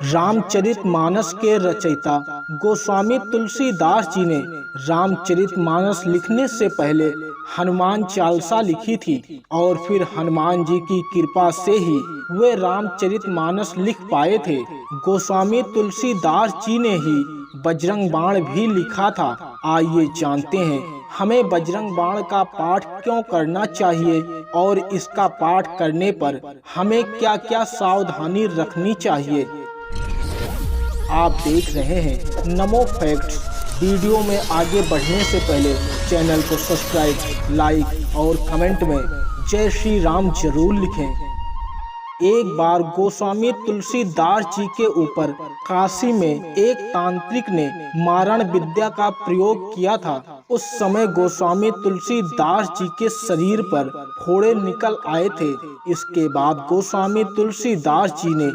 रामचरितमानस के रचयिता गोस्वामी तुलसीदास जी ने रामचरितमानस लिखने से पहले हनुमान चालीसा लिखी थी और फिर हनुमान जी की कृपा से ही वे रामचरितमानस लिख पाए थे। गोस्वामी तुलसीदास जी ने ही बजरंग बाण भी लिखा था। आइए जानते हैं हमें बजरंग बाण का पाठ क्यों करना चाहिए और इसका पाठ करने पर हमें क्या क्या सावधानी रखनी चाहिए। आप देख रहे हैं नमो फैक्ट्स। वीडियो में आगे बढ़ने से पहले चैनल को सब्सक्राइब, लाइक और कमेंट में जय श्री राम जरूर लिखें। एक बार गोस्वामी तुलसीदास जी के ऊपर काशी में एक तांत्रिक ने मारण विद्या का प्रयोग किया था। उस समय गोस्वामी तुलसीदास जी के शरीर पर फोड़े निकल आए थे। इसके बाद गोस्वामी तुलसीदास जी ने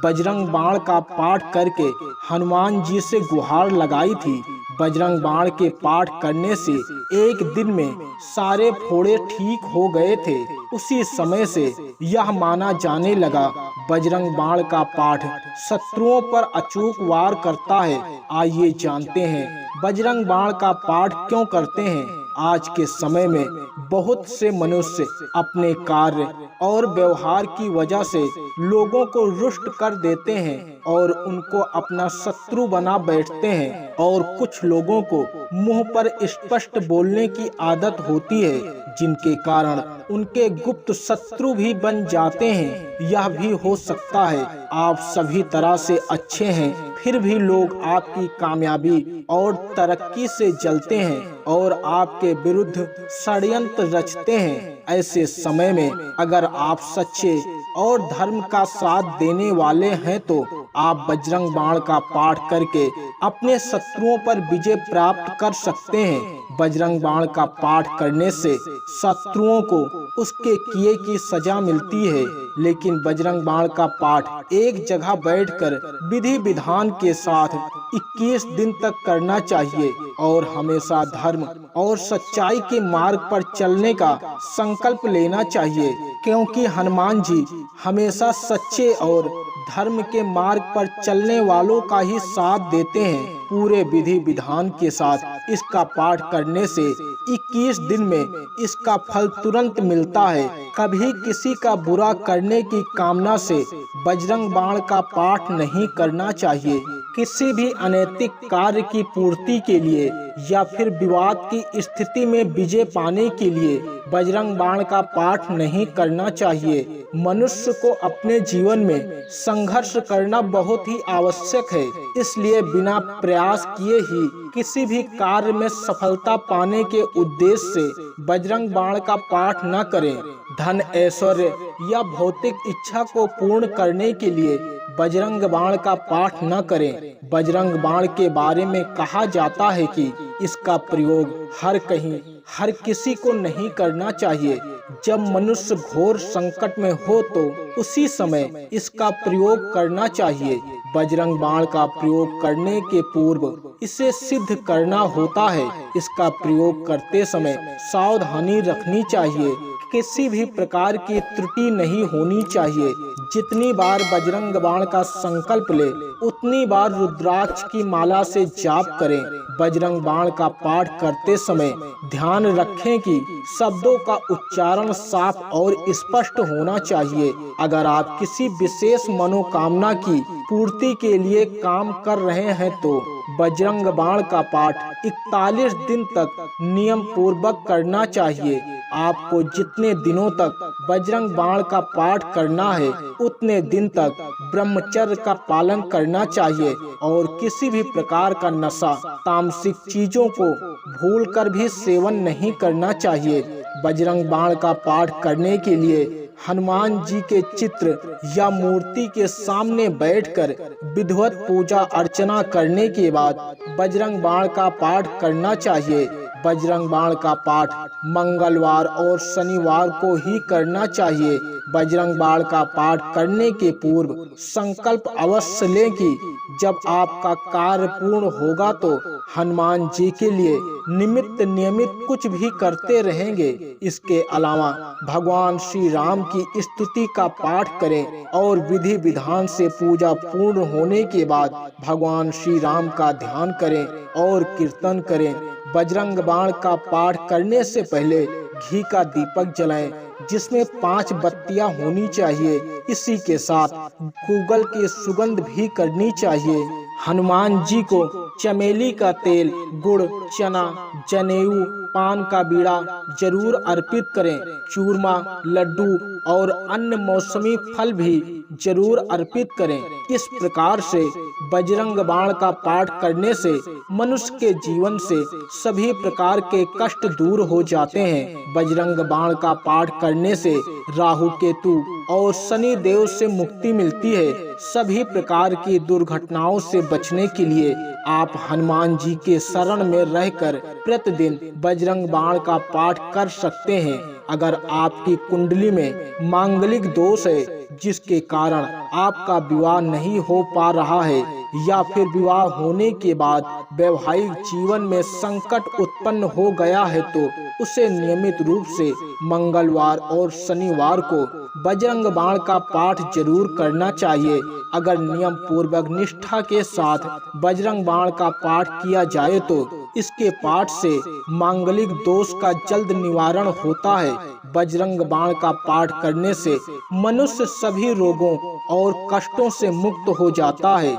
बजरंग बाण का पाठ करके हनुमान जी से गुहार लगाई थी। बजरंग बाण के पाठ करने से एक दिन में सारे फोड़े ठीक हो गए थे। उसी समय से यह माना जाने लगा बजरंग बाण का पाठ शत्रुओं पर अचूक वार करता है। आइए जानते हैं बजरंग बाण का पाठ क्यों करते हैं। आज के समय में बहुत से मनुष्य अपने कार्य और व्यवहार की वजह से लोगों को रुष्ट कर देते हैं और उनको अपना शत्रु बना बैठते हैं और कुछ लोगों को मुंह पर स्पष्ट बोलने की आदत होती है, जिनके कारण उनके गुप्त शत्रु भी बन जाते हैं। यह भी हो सकता है आप सभी तरह से अच्छे हैं, फिर भी लोग आपकी कामयाबी और तरक्की से जलते हैं और आपके विरुद्ध षड्यंत्र रचते हैं। ऐसे समय में अगर आप सच्चे और धर्म का साथ देने वाले हैं तो आप बजरंग बाण का पाठ करके अपने शत्रुओं पर विजय प्राप्त कर सकते हैं। बजरंग बाण का पाठ करने से शत्रुओं को उसके किए की सजा मिलती है, लेकिन बजरंग बाण का पाठ एक जगह बैठकर विधि विधान के साथ 21 दिन तक करना चाहिए और हमेशा धर्म और सच्चाई के मार्ग पर चलने का संकल्प लेना चाहिए, क्योंकि हनुमान जी हमेशा सच्चे और धर्म के मार्ग पर चलने वालों का ही साथ देते हैं। पूरे विधि विधान के साथ इसका पाठ करने से 21 दिन में इसका फल तुरंत मिलता है। कभी किसी का बुरा करने की कामना से बजरंग बाण का पाठ नहीं करना चाहिए। किसी भी अनैतिक कार्य की पूर्ति के लिए या फिर विवाद की स्थिति में विजय पाने के लिए बजरंग बाण का पाठ नहीं करना चाहिए। मनुष्य को अपने जीवन में संघर्ष करना बहुत ही आवश्यक है, इसलिए बिना प्रयास किए ही किसी भी कार्य में सफलता पाने के उद्देश्य से बजरंग बाण का पाठ न करें। धन, ऐश्वर्य या भौतिक इच्छा को पूर्ण करने के लिए बजरंग बाण का पाठ न करें। बजरंग बाण के बारे में कहा जाता है कि इसका प्रयोग हर कहीं हर किसी को नहीं करना चाहिए। जब मनुष्य घोर संकट में हो तो उसी समय इसका प्रयोग करना चाहिए। बजरंग बाण का प्रयोग करने के पूर्व इसे सिद्ध करना होता है। इसका प्रयोग करते समय सावधानी रखनी चाहिए, किसी भी प्रकार की त्रुटि नहीं होनी चाहिए। जितनी बार बजरंग बाण का संकल्प ले उतनी बार रुद्राक्ष की माला से जाप करें। बजरंग बाण का पाठ करते समय ध्यान रखें कि शब्दों का उच्चारण साफ और स्पष्ट होना चाहिए। अगर आप किसी विशेष मनोकामना की पूर्ति के लिए काम कर रहे हैं तो बजरंग बाण का पाठ 41 दिन तक नियम पूर्वक करना चाहिए। आपको जितने दिनों तक बजरंग बाण का पाठ करना है उतने दिन तक ब्रह्मचर्य का पालन करना चाहिए और किसी भी प्रकार का नशा, तामसिक चीजों को भूलकर भी सेवन नहीं करना चाहिए। बजरंग बाण का पाठ करने के लिए हनुमान जी के चित्र या मूर्ति के सामने बैठकर विधिवत पूजा अर्चना करने के बाद बजरंग बाण का पाठ करना चाहिए। बजरंग बाण का पाठ मंगलवार और शनिवार को ही करना चाहिए। बजरंग बाण का पाठ करने के पूर्व संकल्प अवश्य लें कि जब आपका कार्य पूर्ण होगा तो हनुमान जी के लिए नियमित कुछ भी करते रहेंगे। इसके अलावा भगवान श्री राम की स्तुति का पाठ करें और विधि विधान से पूजा पूर्ण होने के बाद भगवान श्री राम का ध्यान करें और कीर्तन करें। बजरंग बाण का पाठ करने से पहले घी का दीपक जलाएं, जिसमें 5 बत्तियां होनी चाहिए। इसी के साथ गूगल की सुगंध भी करनी चाहिए। हनुमान जी को चमेली का तेल, गुड़, चना, जनेऊ, पान का बीड़ा जरूर अर्पित करें। चूरमा, लड्डू और अन्य मौसमी फल भी जरूर अर्पित करें। इस प्रकार से बजरंग बाण का पाठ करने से मनुष्य के जीवन से सभी प्रकार के कष्ट दूर हो जाते हैं। बजरंग बाण का पाठ करने से राहु, केतु और शनि देव से मुक्ति मिलती है। सभी प्रकार की दुर्घटनाओं से बचने के लिए आप हनुमान जी के शरण में रहकर प्रतिदिन बजरंग बाण का पाठ कर सकते हैं। अगर आपकी कुंडली में मांगलिक दोष है, जिसके कारण आपका विवाह नहीं हो पा रहा है, या फिर विवाह होने के बाद वैवाहिक जीवन में संकट उत्पन्न हो गया है, तो उसे नियमित रूप से मंगलवार और शनिवार को बजरंग बाण का पाठ जरूर करना चाहिए। अगर नियम पूर्वक निष्ठा के साथ बजरंग बाण का पाठ किया जाए तो इसके पाठ से मांगलिक दोष का जल्द निवारण होता है। बजरंग बाण का पाठ करने से मनुष्य सभी रोगों और कष्टों से मुक्त हो जाता है।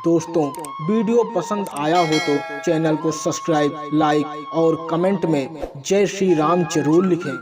दोस्तों, वीडियो पसंद आया हो तो चैनल को सब्सक्राइब, लाइक और कमेंट में जय श्री राम जरूर लिखें।